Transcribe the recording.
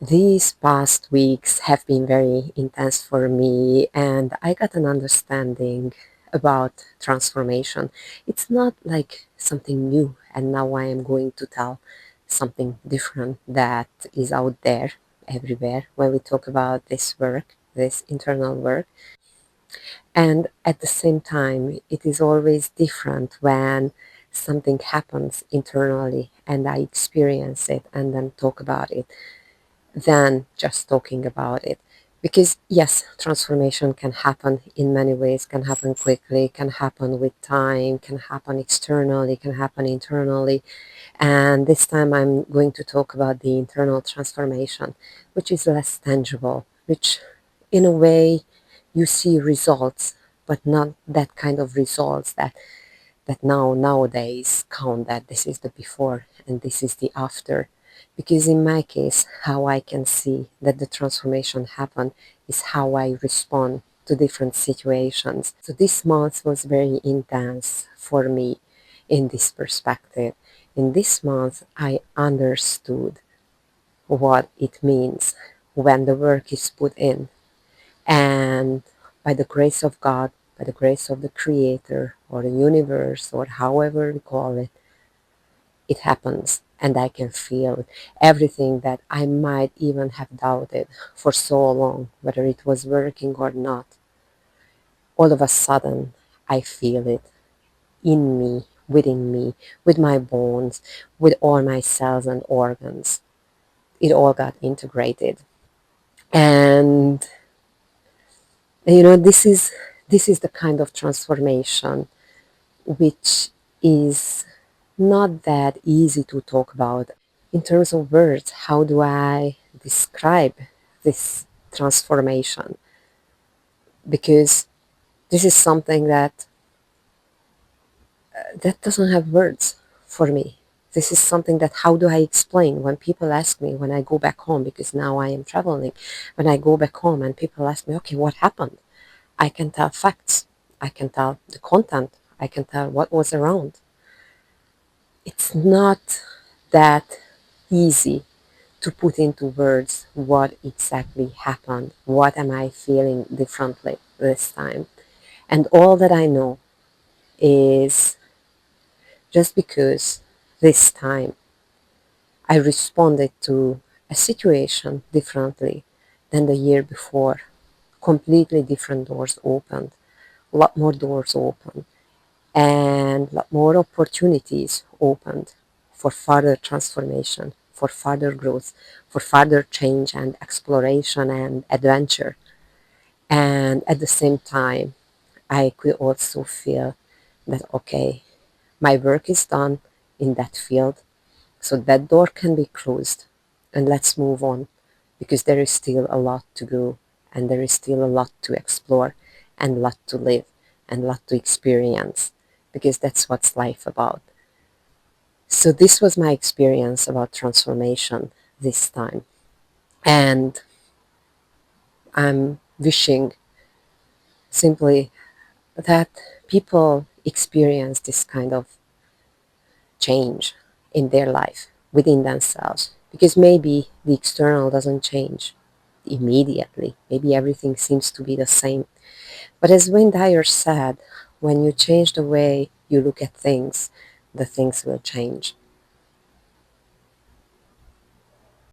These past weeks have been very intense for me, and I got an understanding about transformation. It's not like something new, and now I am going to tell something different that is out there everywhere when we talk about this work, this internal work. And at the same time, it is always different when something happens internally and I experience it and then talk about it than just talking about it. Because yes, transformation can happen in many ways, can happen quickly, can happen with time, can happen externally, can happen internally. And this time I'm going to talk about the internal transformation, which is less tangible, which in a way you see results, but not that kind of results that nowadays count, that this is the before and this is the after. Because in my case, how I can see that the transformation happened is how I respond to different situations. So this month was very intense for me in this perspective. In this month, I understood what it means when the work is put in, and by the grace of God, by the grace of the Creator or the universe or however we call it, it happens. And I can feel everything that I might even have doubted for so long, whether it was working or not. All of a sudden, I feel it in me, within me, with my bones, with all my cells and organs. It all got integrated. And this is the kind of transformation which is not that easy to talk about. In terms of words, how do I describe this transformation? Because this is something that doesn't have words for me. This is something that how do I explain when people ask me when I go back home, because now I am traveling, when I go back home and people ask me, okay, what happened? I can tell facts. I can tell the content. I can tell what was around. It's not that easy to put into words what exactly happened. What am I feeling differently this time? And all that I know is just because this time I responded to a situation differently than the year before. Completely different doors opened, a lot more doors opened, and a lot more opportunities opened for further transformation, for further growth, for further change and exploration and adventure. And at the same time, I could also feel that, okay, my work is done in that field, so that door can be closed and let's move on, because there is still a lot to go and there is still a lot to explore and a lot to live and a lot to experience, because that's what's life about. So this was my experience about transformation this time. And I'm wishing simply that people experience this kind of change in their life within themselves, because maybe the external doesn't change immediately, maybe everything seems to be the same, but as Wayne Dyer said, when you change the way you look at things, the things will change.